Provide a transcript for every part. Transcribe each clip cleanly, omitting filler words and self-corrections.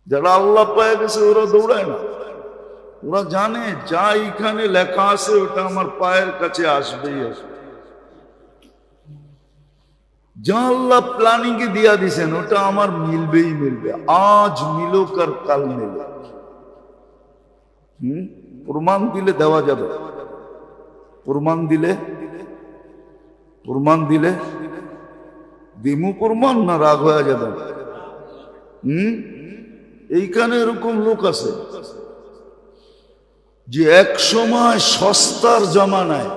যারা আল্লাহ পেয়ে গেছে ওরা দৌড়ায় না, ওরা জানে যা এখানে লেখা আছে ওটা আমার পায়ের কাছে আসবেই আসবে। যা আল্লাহ প্ল্যানিং এ দিয়া দিছেন ওটা আমার মিলবেই মিলবে, আজ মিলুক আর কাল মিলুক। প্রমাণ দিলে দেওয়া যাবে, প্রমাণ দিলে দিমু প্রমাণ না রাগ হয়ে যাবে। এইখানে এরকম লোক আছে যে এক সময় সস্তার জমানায়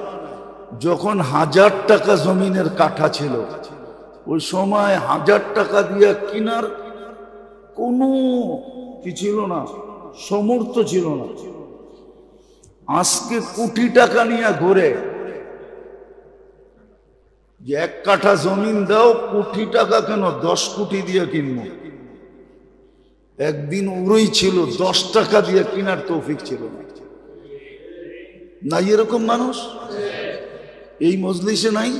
যখন 1000 টাকা জমিনের কাঠা ছিল, ওই সময় 1000 টাকা দিয়ে কিনার কোনো কি ছিল না, সমর্থ ছিল না। আজকে কোটি টাকা নিয়ে ঘুরে যে 1 কাঠা জমিন দাও, কোটি টাকা কেন 10 কোটি দিয়ে কিনবো। একদিন ওরই ছিল 10 টাকা দিয়ে কিনার তৌফিক ছিল না। না এরকম মানুষ এই মজলিসে নাই,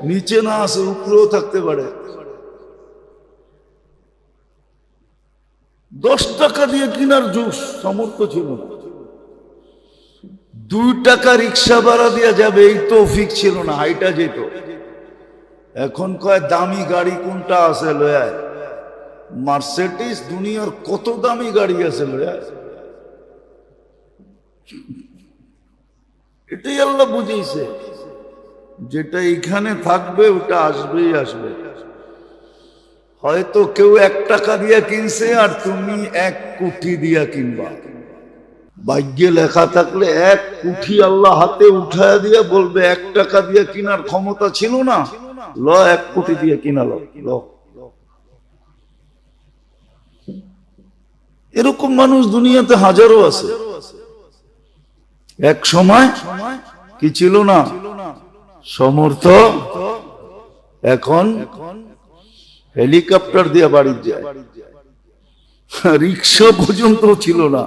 নিচে না আছে উপরেও থাকতে পারে। 10 টাকা দিয়ে কিনার সামর্থ্য ছিল না। 2 টাকা রিক্সা ভাড়া দিয়ে যাবে এই তৌফিক ছিল না, হাইটা যেত। এখন কয় দামি গাড়ি কোনটা আছে লয়ায়, মার্সিডিজ, দুনিয়ার কত দামি গাড়ি আছে লয়ায়। এটাই আল্লাহ বুঝিয়েছে, যেটা এখানে থাকবে ওটা আসবেই আসবে। হয়তো কেউ 1 টাকা দিয়ে কিনছে আর তুমি 1 কোটি দিয়া কিনবা। ভাগ্যে লেখা থাকলে 1 কোটি আল্লাহ হাতে উঠায় দিয়ে বলবে 1 টাকা দিয়ে কিনার ক্ষমতা ছিল না, ল 1 কোটি দিয়ে কিনালো। এরকম মানুষ দুনিয়াতে হাজারো আছে। এক সময় কি ছিল না, সমর্থ, এখন হেলিকপ্টার দিয়ে বাড়ি যায়। রিক্সা পর্যন্ত ছিল না,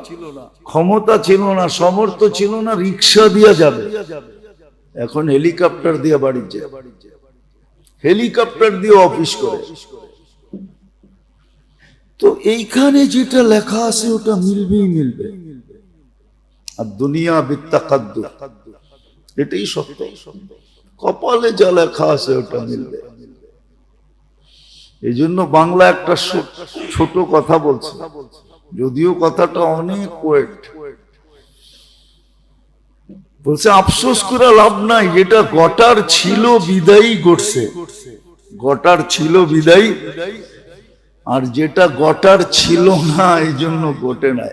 ক্ষমতা ছিল না, সমর্থ ছিল না, রিক্সা দিয়ে যাবে, এখন হেলিকপ্টার দিয়ে বাড়ি যায়, হেলিকপ্টার দিয়ে অফিস করে। তো এইখানে যেটা লেখা আছে ওটা মিলবেই মিলবে। আর দুনিয়া বিত্তাকাদ্দুর, এটাই সত্য। কপালে যা লেখা আছে ওটা মিলবে। এই জন্য বাংলা একটা ছোট কথা বলছে, যদিও কথাটা অনেক ওয়েট। বলছে আফসোস করে লাভ নাই, যেটা গটার ছিল বিদায়ী ঘটছে, গটার ছিল বিদায়ী, আর যেটা গটার ছিল না এই জন্য ঘটে নাই।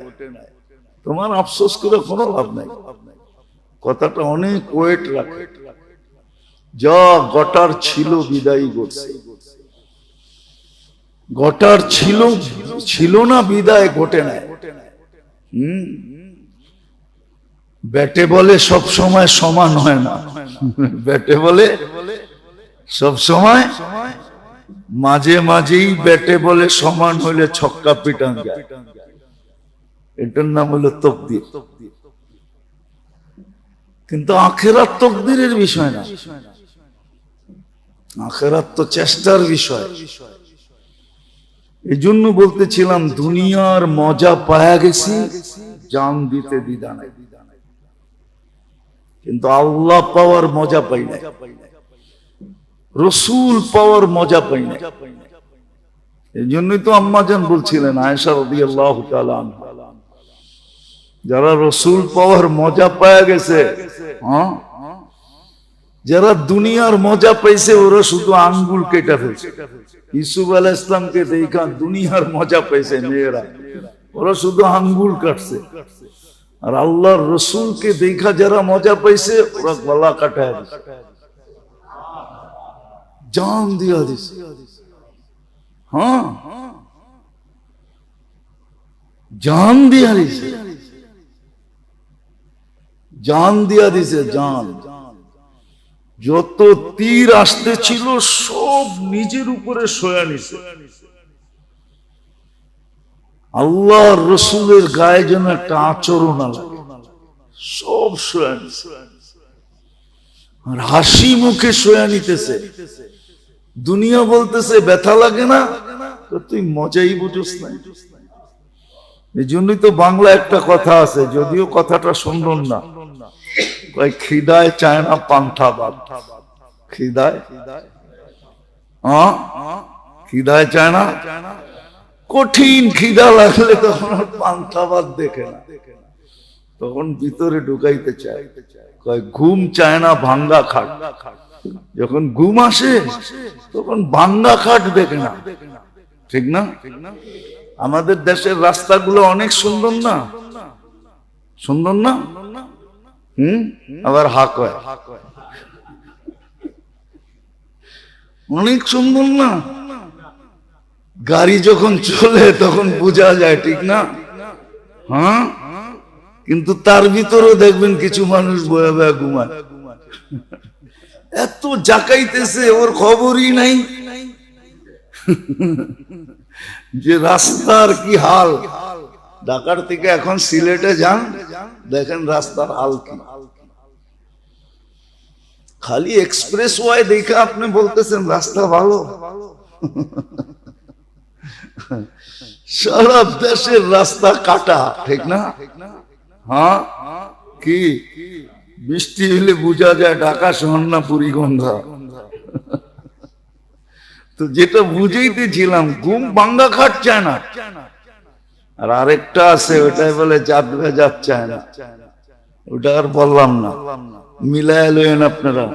তোমার আফসোস করে কোনো লাভ নাই, কথাটা অনেক ওয়েট রাখে। যা গটার ছিল বিদায়ী ঘটছে, গটার ছিল না বিদায় ঘটে নাই। ব্যাটে বলে সব সময় সমান হয় না, ব্যাটে বলে সব সময়, মাঝে মাঝেই ব্যাটে বলে সমান হইলে ছক্কা পিটান যায়। এটার নাম হলো তকদির। কিন্তু আখেরাত তকদিরের বিষয় না, আখেরাত তো চেষ্টার বিষয়। এই জন্য বলতেছিলাম দুনিয়ার মজা পায়া গেছি, জান দিতে দ্বিধা নাই, কিন্তু আল্লাহ পাওয়ার মজা পাই নাই, রসুল পাওয়ার মজা পাই নাই। এই জন্যই তো আম্মাজান বলছিলেন আয়েশা রাদিয়াল্লাহু তাআলা আনহা, যারা রসুল পাওয়ার মজা পায়া গেছে, যারা দুনিয়ার মজা পাইছে ওরা শুধু আঙ্গুল কেটে ফেলছে। ইউসুফ আলাইহিস সালামকে দেখা দুনিয়ার মজা পাইছে মেয়েরা, ওরা শুধু আঙ্গুল কাটছে। আর আল্লাহর রসুলকে দেখা যারা মজা পাইছে ওরা গলা কাটায় দিছে, জান দিয়া দিছে। জান দিয়া দিছে, জান দিয়া দিছে, জান। যত তীর আসতে ছিল সব নিজের উপরে সয়া নিছে। আল্লাহর রসুলের গায়ে যেন একটা আচরণ লাগে, সব সয়া নিছে। আর হাসি মুখে সয়া নিতেছে। দুনিয়া বলতেছে ব্যথা লাগে না, তো তুই মজাই বুঝোস না। এই জন্যই তো বাংলা একটা কথা আছে, যদিও কথাটা সুন্দর না, কয় খিদায় চায় না পান্থা ভাত। খিদায় খিদায় চায় না, কঠিন খিদা লাগলে তখন আর পান্থা ভাত দেখে না, তখন ভিতরে ঢুকাইতে চায়। কয় ঘুম চায় না ভাঙ্গা খাট, যখন ঘুম আসে তখন ভাঙ্গা খাট দেখে না। ঠিক না? আমাদের দেশের রাস্তাগুলো অনেক সুন্দর না? সুন্দর না? আবার হা কয় অনেক সুন্দর না? গাড়ি যখন চলে তখন বোঝা যায়, ঠিক না? হ্যাঁ, কিন্তু তার ভিতরেও দেখবেন কিছু মানুষ বয়া বয়া ঘুমায়, এত জাকাইতেছে ওর খবরই নাই যে রাস্তার কি হাল। ঢাকার থেকে এখন সিলেটে যান, দেখেন রাস্তার হাল কি। খালি এক্সপ্রেস ওয়াই দেখে আপনি বলতেছেন রাস্তা ভালো। সারা দেশের রাস্তা কাটা, ঠিক না? হ্যাঁ, কি বৃষ্টি হলে বোঝা যায় ঢাকা শহর না পুরীগন্ধা। তো যেটা বুঝাইতেছিলাম, ঘুম ভাঙ্গা খাট চায় না। আর আরেকটা আছে, ওটাই বলে জাত ভেজাত চায় না। ওটা আর বললাম না, মিলায় লইন আপনারা।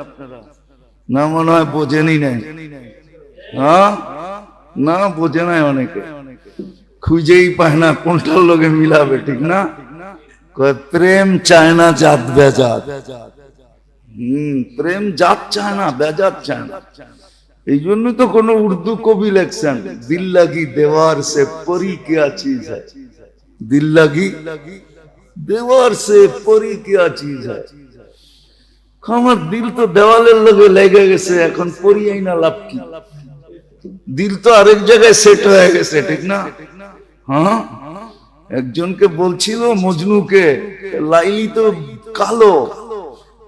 না মনে হয় বোঝেনি নাই। হ্যাঁ, না বোঝে নাই, অনেকে খুঁজেই পায় না কোনটার লোকে মিলাবে, ঠিক না? প্রেম চায় না জাত বেজাত। প্রেম জাত চায় না, বেজাত চায় না। এই জন্য তো কোন উর্দু কবি লেখছেন, দিল লাগি দেওয়ার সে পরি কিয়া চিজ হ্যায়, দিল লাগি দেওয়ার সে পরি কিয়া চিজ হ্যায়। আমার দিল তো দেওয়ালের লগে লেগে গেছে, এখন পরি আইনা লাভ কি? দিল তো আরেক জায়গায় সেট হয়ে গেছে, ঠিক না? হ্যাঁ, একজনকে বলছিল মজনুকে, লাইলি তো কালো,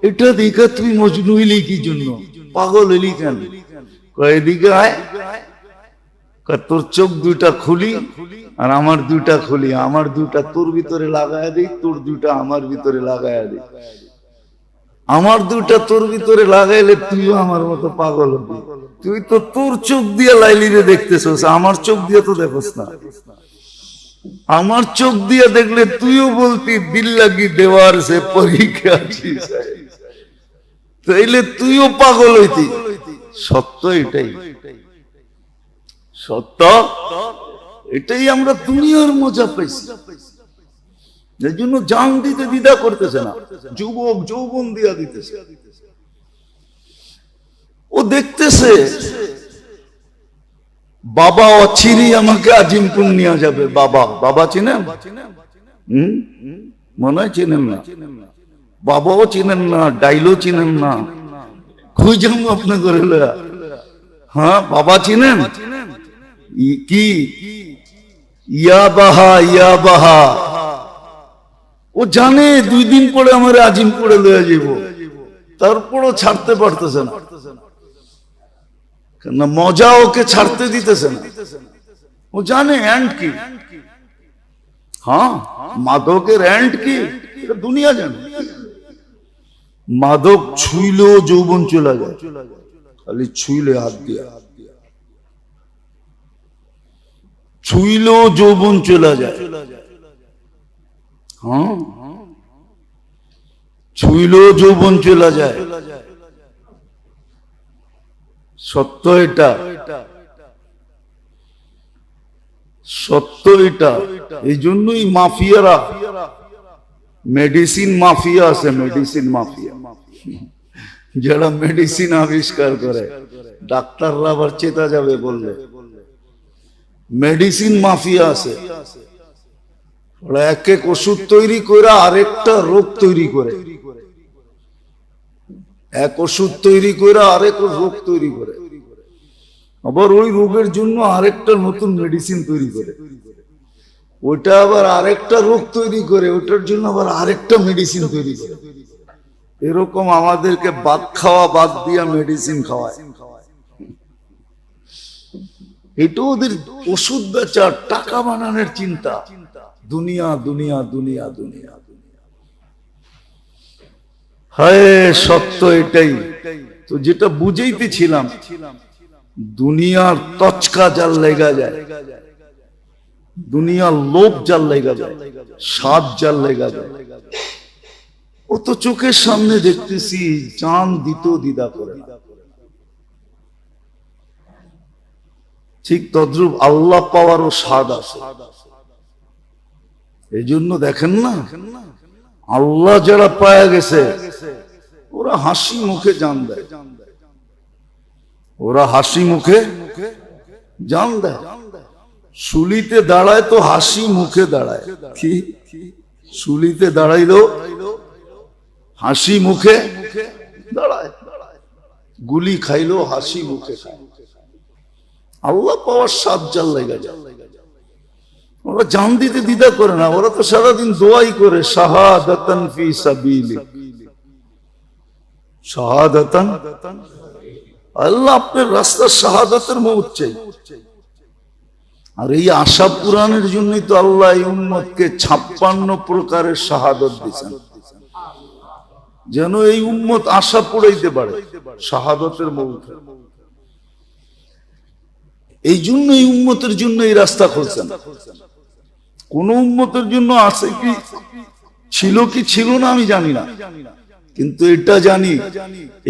এটা দেখা তুই মজনু হইলি কি জন্য, পাগল হইলি কেন? এদিকে আয়, তোর চোখ দুইটা খুলি আর আমার দুইটা খুলি, আমার দুইটা তোর ভিতরে লাগায় দিই, তোর দুইটা আমার ভিতরে লাগায় দিই। আমার দুইটা তোর ভিতরে লাগাইলে তুইও আমার মতো পাগল হবি। তুই তো তোর চোখ দিয়ে লাইলিরে দেখতেছস, আমার চোখ দিয়ে তো দেখোস না। আমার চোখ দিয়ে দেখলে তুইও বলতি দিল লাগি দেওয়ার সে পরীক্ষা আছিস, তাইলে তুইও পাগল হইতি। সত্য এটাই, সত্য এটাই। আমরা দুনিয়ার মজা পাইছি, এই জন্য জান দিতে দ্বিধা করতেছে না, যুবক যৌবন দিয়া দিতেছে। ও দেখতেছে বাবা অচিরি আমাকে আজিমপুর নিয়ে যাবে। বাবা, বাবা চিনেন? মনে হয় চিনেন না। বাবাও চিনেন না, ডাইলও চিনেন না, খুঁজাম আপনি করে। হ্যাঁ, বাবা চিনেন? কি ইয়া বাহা, ইয়া বাহা। ও জানে 2 দিন পরে আমার আজিমপুরে লয়ে যাব, তারপরও ছাড়তে পারতেছে না, না মজা ওকে ছাড়তে দিতেছে না। ও জানে এন্ড কি। হ্যাঁ, মাদকের এন্ড কি এটা দুনিয়া জানে। মাদক ছুইলেও যৌবন চলে যায়, খালি ছুইলে হাত দিয়া, ছুইলেও যৌবন চলে যায়। হ্যাঁ, ছুইলেও যৌবন চলে যায়। সত্য এটা, সত্য এটা। এই জন্যই মাফিয়ারা, মেডিসিন মাফিয়া আছে, মেডিসিন মাফিয়া, যারা মেডিসিন আবিষ্কার করে। ডাক্তাররা আবার চেতা যাবে বললে, মেডিসিন মাফিয়া আছে। ওরা এক এক ওষুধ তৈরি করে আরেকটা রোগ তৈরি করে, এক ওষুধ তৈরি করে আরেক রোগ তৈরি করে, আবার ওই রোগের জন্য আরেকটা নতুন মেডিসিন তৈরি করে, ওটা আবার আরেকটা রোগ তৈরি করে, ওটার জন্য আবার আরেকটা মেডিসিন তৈরি করে। এরকম আমাদেরকে বাদ খাওয়া বাদ দিয়া মেডিসিন খাওয়ায়। এটা ওদের ওষুধ বেচার, টাকা বানানোর চিন্তা। দুনিয়া দুনিয়া দুনিয়া দুনিয়া দুনিয়া। হায় সত্য এটাই তো, যেটা বুঝাইতেছিলাম, দুনিয়ার তচকা যার লেগা যায়, দুনিয়ার লোভ যার লেগা যায়, স্বাদ যার লেগা যায়, ও তো চোখের সামনে দেখতেছি জান দিত দ্বিধা করে না। ঠিক তদ্রূপ আল্লাহ পাওয়ারও স্বাদ আছে। এই জন্য দেখেন না, আল্লাহ যারা পায়া গেছে ওরা হাসি মুখে জান দেয়, ওরা হাসি মুখে জান দেয়। শুলিতে দাঁড়ায় তো হাসি মুখে দাঁড়ায়, কি শুলিতে দাঁড়াইলো হাসি মুখে দাঁড়ায়, গুলি খাইলো হাসি মুখে খায়। আল্লাহ পাওয়ার স্বাদ জাল লেগে যায়। ওরা জান দিতে দ্বিধা করে না, ওরা তো সারাদিন দোয়াই করে, শাহাদাতান ফি সাবিলিক, শাহাদাতান, আল্লাহ আপনার রাস্তার শাহাদাতের মওত চাই। আর এই আশা পূরণের জন্যই তো আল্লাহ এই উম্মতকে 56 প্রকারের শাহাদত দিয়েছেন, যেন এই উম্মত আশা পড়াইতে পারে শাহাদতের মওত। এই জন্য এই উম্মতের জন্য এই রাস্তা খুলছেন। কোন উম্মতের জন্য আছে কি ছিল কি ছিল না আমি জানি না, কিন্তু এটা জানি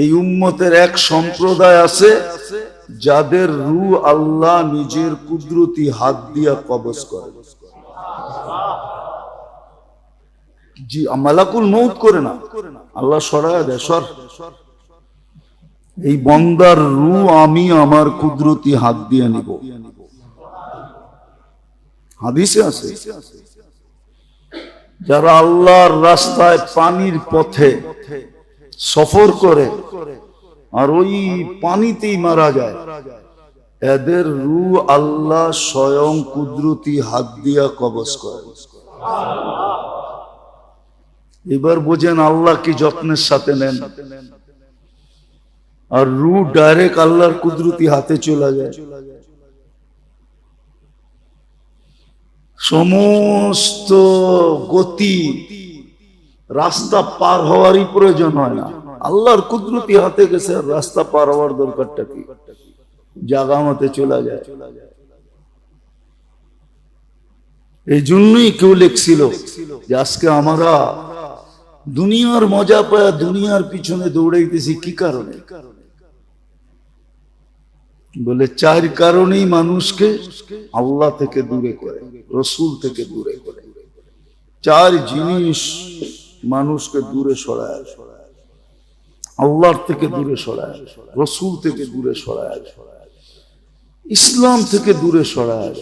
এই উম্মতের এক সম্প্রদায় আছে যাদের রূহ আল্লাহ নিজের কুদরতি হাত দিয়া কবজ করে। জি, মালাকুল মউত করে না, আল্লাহ সরায়া দেয়, সর এই বন্দার রূহ আমি আমার কুদরতি হাত দিয়ে নিব। হাদিসে আছে, যারা আল্লাহর রাস্তায় পানির পথে সফর করে আর ওই পানিতেই মারা যায়, এদের রূহ আল্লাহ স্বয়ং কুদরতি হাত দিয়া কবজ করে। এবার বোঝেন আল্লাহ কি যত্নের সাথে নেন। আর রূহ ডাইরেক্ট আল্লাহর কুদরতি হাতে চলে যায়। সমস্ত গতি রাস্তা পার হওয়ারই প্রয়োজন হয় না, আল্লাহর কুদরতি হাতে গেছে, আর রাস্তা পার হওয়ার দরকারটা কি, জায়গা মতে চলে যায়। এই জন্যই কেউ লিখছিল যে আজকে আমরা দুনিয়ার মজা পায় দুনিয়ার পিছনে দৌড়াইতেছি, কি কারণে? বলে 4 কারণেই মানুষকে আল্লাহ থেকে দূরে করে, রসুল থেকে দূরে করে। 4 জিনিস মানুষকে দূরে সরায়, আল্লাহর থেকে দূরে সরায়, রসুল থেকে দূরে সরায়, ইসলাম থেকে দূরে সরায়,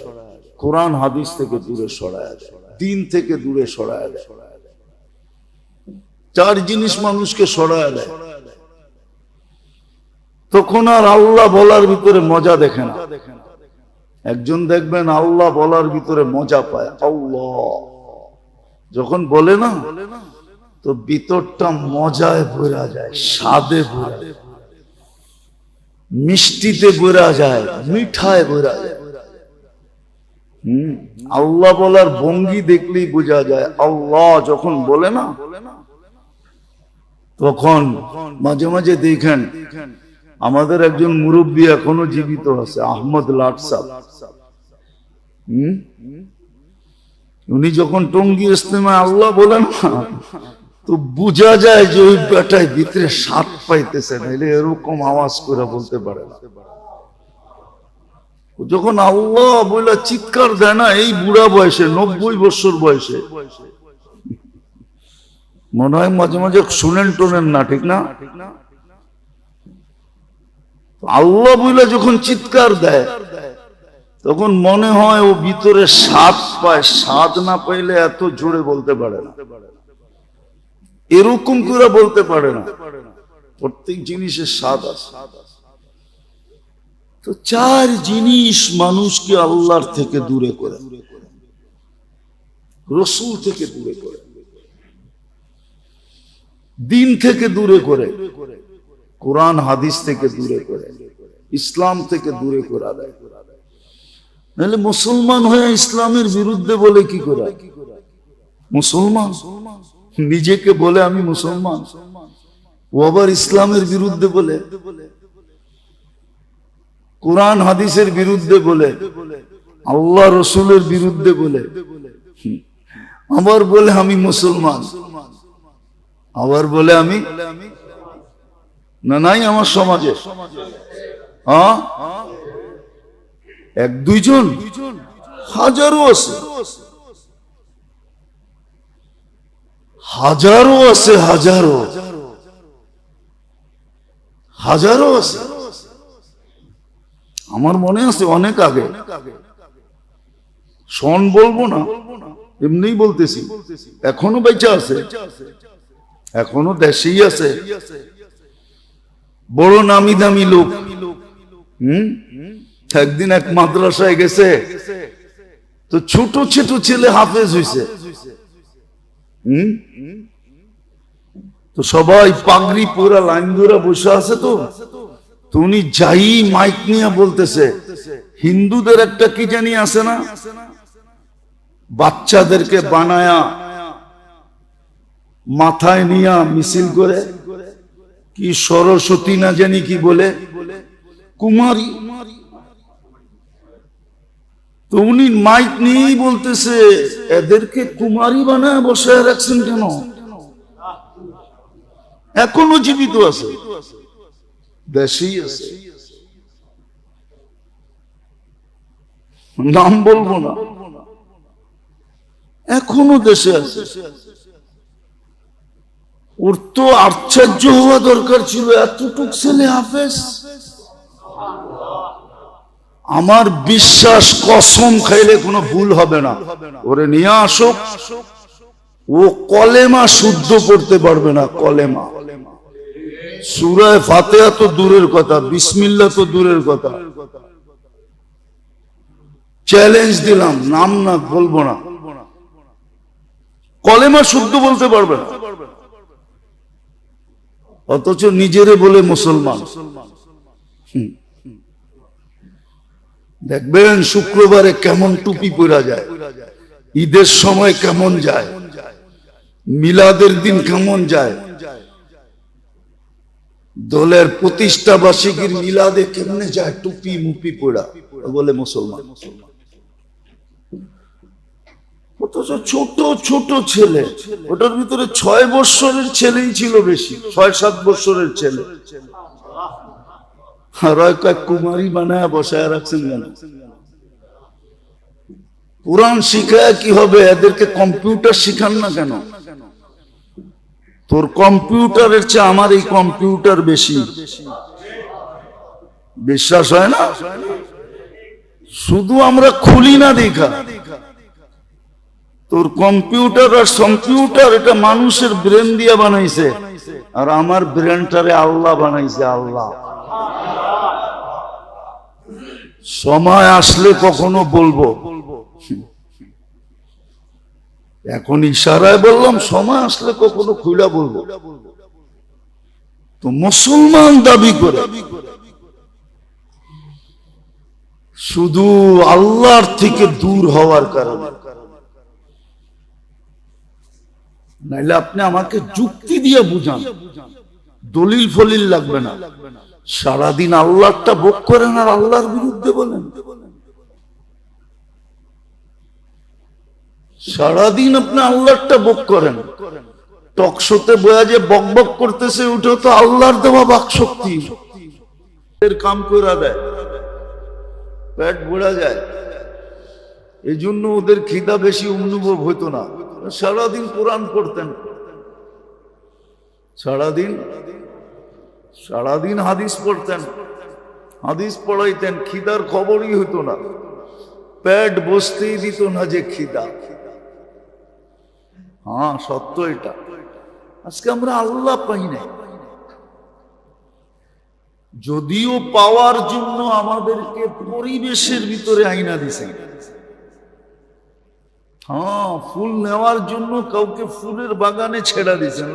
কোরআন হাদিস থেকে দূরে সরায়, দিন থেকে দূরে সরায়। 4 জিনিস মানুষকে সরায় দেয়। তখন আর আল্লাহ বলার ভিতরে মজা দেখে না। একজন দেখবেন আল্লাহ বলার ভিতরে মজা পায়, আল্লাহ যখন বলে না তো ভিতরটা মজায় ভরা যায়, স্বাদে ভরা যায়, মিষ্টিতে ভরা যায়, মিঠায় ভরা যায়। আল্লাহ বলার ভঙ্গি দেখলেই বোঝা যায়। আল্লাহ যখন বলে না তখন মাঝে মাঝে দেখেন আমাদের একজন মুরব্বী এখনো জীবিত আছে, আহমদ লাট সাহেব। উনি যখন টঙ্গী ইস্তেমায় আল্লাহ বলেন না তো বোঝা যায় যে ওই বেটায় ভিতরে স্বাদ পাইতেছে, নাইলে এরকম আওয়াজ করে বলতে পারে না। যখন আল্লাহ বলে চিৎকার দেয় না এই বুড়া বয়সে, 90 বছর বয়সে, মনে হয় মাঝে মাঝে শুনেন টোনেন না, ঠিক না? আল্লাহ বলে যখন চিৎকার দেয় তখন মনে হয় ও ভিতরে স্বাদ পায়, স্বাদ না পাইলে এত জোরে বলতে পারে না, এরকম করে বলতে পারে না। প্রত্যেক জিনিসের স্বাদ আছে। তো 4 জিনিস মানুষকে আল্লাহর থেকে দূরে করে, রসুল থেকে দূরে করে, দিন থেকে দূরে করে, কোরআন হাদিস থেকে দূরে করে, ইসলাম থেকে দূরে করে দেয়। নাহলে মুসলমান হয়ে ইসলামের বিরুদ্ধে বলে কি করে? মুসলমান নিজেকে বলে আমি মুসলমান, ও আবার ইসলামের বিরুদ্ধে বলে, কোরআন হাদিসের বিরুদ্ধে বলে, আল্লাহ রসুলের বিরুদ্ধে বলে, আবার বলে আমি মুসলমান, আবার বলে আমি না। নাই আমার সমাজে এক দুইজন, হাজারো আছে, হাজারো আছে, হাজারো হাজারো আছে। আমার মনে আছে অনেক আগে, সন বলবো না, এমনিই বলতেছি, এখনো বেঁচে আছে, এখনো দেশেই আছে, বড় নামি দামি লোক। একদিন এক মাদ্রাসায় গেছে, তো ছোট ছোট ছেলে হাফেজ হয়েছে, তো সবাই পাগড়ি পুরা লাইন ধরে বসে আছে। তো উনি যাই মাইক নিয়ে বলতেছে, হিন্দুদের একটা কি জানি আছে না, বাচ্চাদেরকে বানায়া মাথায় নিয়া মিছিল করে, কি সরস্বতী না জানি কি বলে, কুমারী। তো উনি মাইক নিয়েই বলতেছে, এদেরকে কুমারী বানায় বসায় রাখছেন কেন? এখনো জীবিত আছে, দেশেই আছে, নাম বলবো না, এখনো দেশে আছে। ওর তো আশ্চর্য হওয়া দরকার ছিল, এতটুক ছেলে হাফেজ। আমার বিশ্বাস, কসম খাইলে কোনো ভুল হবে না, ওরে নিয়ে আসুক, ও কলেমা শুদ্ধ করতে পারবে না। কলেমা, সূরা ফাতিহা তো দূরের কথা, বিসমিল্লাহ তো দূরের কথা। চ্যালেঞ্জ দিলাম, নাম না বলবো না, কলেমা শুদ্ধ বলতে পারবে না, অথচ নিজেরে বলে মুসলমান। দেখবেন শুক্রবারে কেমন টুপি পরা যায়, ঈদের সময় কেমন যায়, মিলাদের দিন কেমন যায়, দলের প্রতিষ্ঠা বার্ষিকীর মিলাদে কেমনে যায়, টুপি মুপি পড়া, বলে মুসলমান। অথচ ছোট ছোট ছেলে, ওটার ভিতরে 6 বছরের ছেলেই ছিল বেশি, 6-7 বছরের ছেলে, আর কুমারী বানায় বসায় রাখছেন কেন? কোরআন শিখায় কি হবে? এদেরকে কম্পিউটার শিখান না কেন? তোর কম্পিউটারের চেয়ে আমার এই কম্পিউটার বেশি। বিশ্বাস হয় না? শুধু আমরা খুলি না দেখা, তোর কম্পিউটার আর কম্পিউটার এটা মানুষের ব্রেন দিয়ে বানাইছে, আর আমার ব্রেনটারে আল্লাহ বানাইছে। আল্লাহ সময় আসলে কখনো বলবো, এখন ইশারায় বললাম, সময় আসলে কখনো খুলা বলবো। তো মুসলমান দাবি করে শুধু আল্লাহর থেকে দূর হওয়ার কারণে। নাইলে আপনি আমাকে যুক্তি দিয়ে বুঝান, দলিল ফলিল লাগবে না। সারাদিন আল্লাহটা ভোগ করেন আর আল্লাহর বিরুদ্ধে বলেন। সারাদিন আপনি আল্লাহটা ভোগ করেন, টকশোতে বয়া যে বক বক করতেছে, ওটা তো আল্লাহর দেওয়া বাক শক্তি, এর কাম করে দেয়, পেট ভরা যায়। এই জন্য ওদের খিদা বেশি অনুভব হইতো না। সারাদিন কোরআন পড়তেন, সারাদিন হাদিস পড়তেন, হাদিস পড়াইতেন, খিদার খবরই হইতো না, পেট বসতেই দিত না যে খিদা। হ্যাঁ, সত্য এটা। আজকে আমরা আল্লাহ পাই নাই, যদিও পাওয়ার জন্য আমাদেরকে পরিবেশের ভিতরে আইনা দিছে। হ্যাঁ, ফুল নেওয়ার জন্য কাউকে ফুলের বাগানে ছেড়া দিয়েছেন।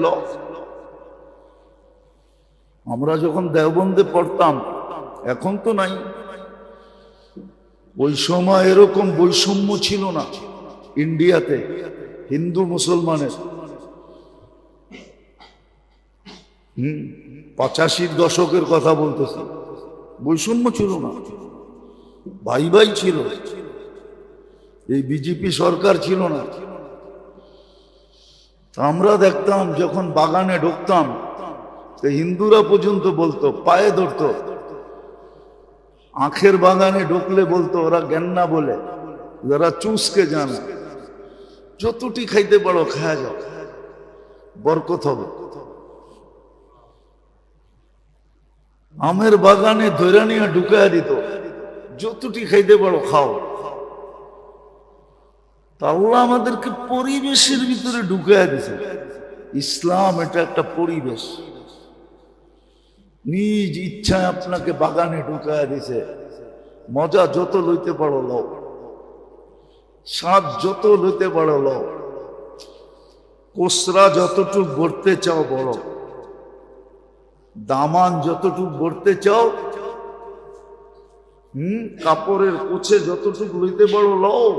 আমরা যখন দেওবন্দে পড়তাম, এখন তো নাই, ওই সময় এরকম বৈষম্য ছিল না ইন্ডিয়াতে হিন্দু মুসলমানের। 85 দশকের কথা বলতেছি, বৈষম্য ছিল না, ভাই ভাই ছিল। এই বিজেপি সরকার ছিল না। আমরা দেখতাম যখন বাগানে ঢুকতাম, তো হিন্দুরা পর্যন্ত বলতো, পায়ে ধরতো, আখের বাগানে ঢুকলে বলতো ওরা জ্ঞান বলে, যারা চুষকে জানা, যতটি খাইতে পারো খায়া যাও, বরকত হবে। আমের বাগানে ধৈরা নিয়ে ঢুকাইয়া দিত, যতটি খাইতে পারো খাও। আল্লাহ আমাদেরকে পরিবেশের ভিতরে ঢুকাইয়া দিছে। ইসলাম এটা একটা পরিবেশ, নিজ ইচ্ছায় আপনাকে বাগানে ঢুকাইয়া দিছে। মজা যত লইতে পারো লও, স্বাদ যত লইতে পারো লও, কোসরা যতটুক ভরতে চাও বড়, দামান যতটুক ভরতে চাও, কাপড়ের কোছে যতটুক লইতে পারো লও।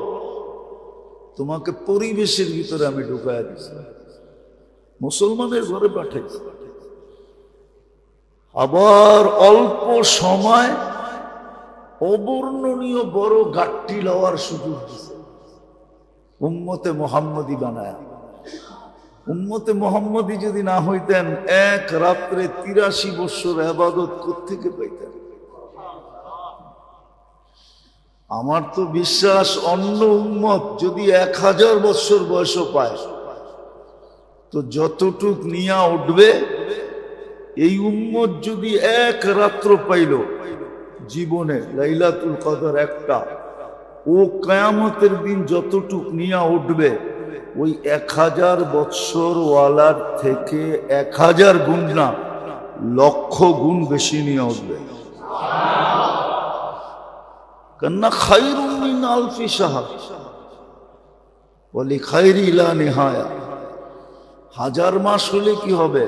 তোমাকে পরিবেশের ভিতরে আমি ঢুকাইয়া দিছি, মুসলমানের ঘরে পাঠাইছি। আবার অল্প সময় অবর্ণনীয় বড় গাট্টি লওয়ার সুযোগ দিছে, উম্মতে মুহাম্মদী বানায়া। উম্মতে মুহাম্মদী যদি না হইতেন, এক রাত্রে 83 বছর ইবাদত কোত্থেকে পাইতেন? আমার তো বিশ্বাস অন্য উম্মত যদি 1000 বছর বয়স পায়, তো যতটুক নিয়া উঠবে, এই উম্মত যদি এক রাত্র পাইল জীবনে, লাইলাতুল কদর একটা, ও কিয়ামতের দিন যতটুক নিয়া উঠবে, ওই 1000 বছর ওয়ালার থেকে 1000 গুণ না, লক্ষ গুণ বেশি নিয়ে উঠবে। কান্না খায়রুম মিন আলফি শাহর ওয়া লিখায়রি লা নিহায়া। 1000 মাস হলে কি হবে?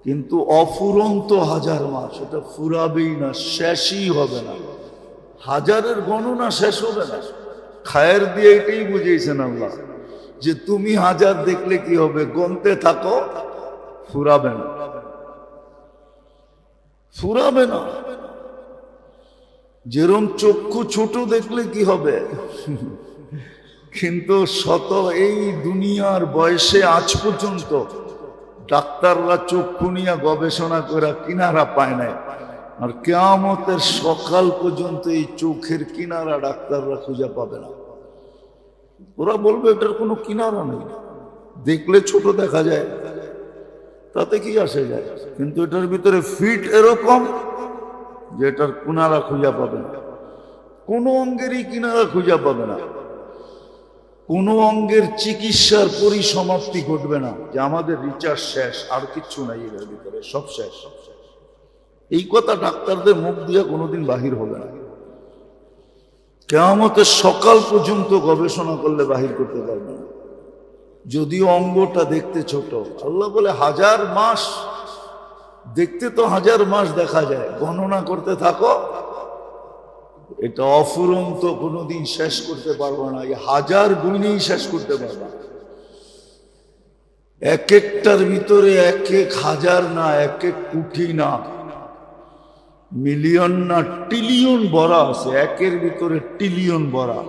কিন্তু অফুরন্ত 1000 মাস, এটা ফুরাবেই না, শেষই হবে না। 1000-এর গণনা শেষ হবে না। খায়ের দিয়ে এটাই বুঝিয়েছেন আল্লাহ, যে তুমি 1000 দেখলে কি হবে, গনতে থাকো, ফুরাবে না, ফুরাবে না। যেরম চক্ষু ছোট দেখলে কি হবে, কিন্তু শত এই দুনিয়ার বয়সে আজ পর্যন্ত ডাক্তাররা চক্ষু নিয়ে গবেষণা করে কিনারা পায় নাই, আর কিয়ামতের সকাল পর্যন্ত এই চোখের কিনারা ডাক্তাররা খুঁজে পাবে না। ওরা বলবে এটার কোনো কিনারা নেই, দেখলে ছোট দেখা যায়, তাতে কি আসে যায়, কিন্তু এটার ভিতরে ফিট এরকম যে এটার কিনারা খুঁজে পাবে না, কোনো অঙ্গেরই কিনারা খুঁজে পাবে না, কোনো অঙ্গের চিকিৎসার পরিসমাপ্তি ঘটবে না, যে আমাদের রিচার্জ শেষ, আর কিচ্ছু নাই এর ভিতরে, সব শেষ। এই কথা ডাক্তারদের মুখ দিয়ে কোনোদিন বাহির হবে না। কিয়ামতের সকাল পর্যন্ত গবেষণা করলে বাহির করতে পারবে না, যদিও অঙ্গটা দেখতে ছোট। আল্লাহ বলে 1000 মাস দেখতে, তো 1000 মাস দেখা যায়, গণনা করতে থাকো, এটা অফুরন্ত, কোনোদিন শেষ করতে পারবো না। এই 1000 গুণেই শেষ করতে পারবো না। এক একটার ভিতরে 1000 না, 1 কোটি না, মিলিয়ন না, ট্রিলিয়ন ভরা আছে, একের ভিতরে ট্রিলিয়ন ভরা।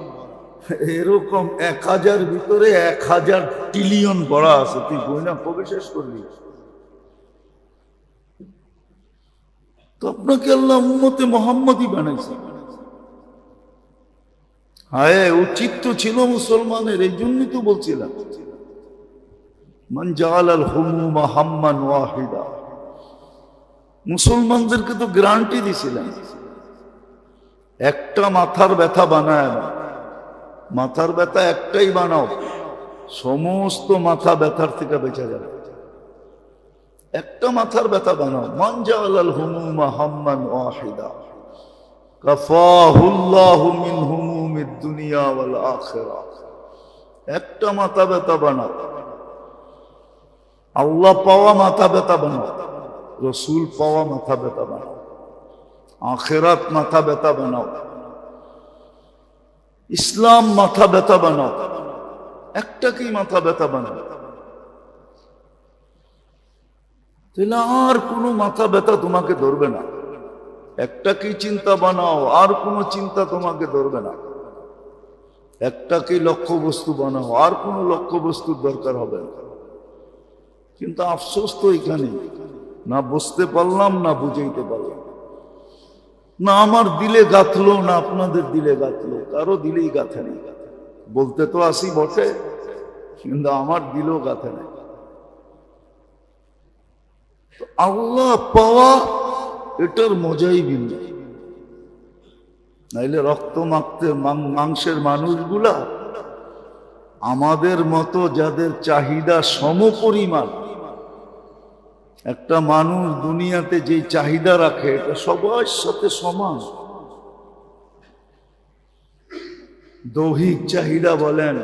এরকম 1000 ভিতরে 1000 ট্রিলিয়ন ভরা আছে, তুই বইনা কবে শেষ করবি? তো আপনাকে আল্লাহ উম্মতে মুহাম্মদী বানাইছে। হ্যাঁ, উচিত তো ছিল মুসলমানের, এই জন্যই তো বলছিলাম, মান জাআলাল হুমুমা হাম্মান ওয়াহিদা। মুসলমানদেরকে তো গ্যারান্টি দিছিলেন, একটা মাথার ব্যথা বানায় না, মাথার ব্যথা একটাই বানাও, সমস্ত মাথা ব্যথার থেকে বেঁচে যাবে। একটা মাথার ব্যথা বানাও, মান জাআলাল হুমুমা হাম্মান ওয়াহিদা কাফাহুল্লাহু মিন হুমুমিদ দুনিয়া ওয়াল আখিরাহ। একটা মাথা ব্যথা বানাও, আল্লাহ পাওয়া মাথা ব্যথা বানাও, রসুল পাওয়া মাথা ব্যথা বানাও, আখিরাত মাথা ব্যথা বানাও, ইসলাম মাথা ব্যথা বানাও, একটাকেই মাথা ব্যথা বানাও, তাহলে আর কোনো মাথা ব্যথা তোমাকে ধরবে না। একটাকেই চিন্তা বানাও, আর কোনো চিন্তা তোমাকে ধরবে না। একটাকেই লক্ষ্য বস্তু বানাও, আর কোনো লক্ষ্য বস্তুর দরকার হবে না। কিন্তু আফসোস তো এখানে, না বুঝতে পারলাম, না বুঝাইতে পারলাম, না আমার দিলে গাঁথলো, না আপনাদের দিলে গাঁথলো, কারো দিলেই গাঁথে নেই। বলতে তো আসি বটে, কিন্তু আমার দিলেও গাঁথে নেই। আল্লাহ পাওয়া এটার মজাই ভিন্ন। নাইলে রক্ত মাখতে মাংসের মানুষগুলা আমাদের মতো যাদের চাহিদা সমপরিমাণ, একটা মানুষ দুনিয়াতে যে চাহিদা রাখে এটা সবার সাথে সমান। দৈহিক চাহিদা বলেন,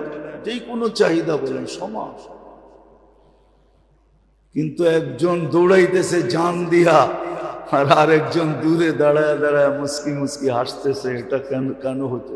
যে কোনো চাহিদা বলেন, সমান। কিন্তু একজন দৌড়াইতেছে জান দিয়া, আর আরেকজন দূরে দাঁড়ায় দাঁড়ায় মুস্কি মুস্কি হাসতেছে। এটা কেন কেন হতো?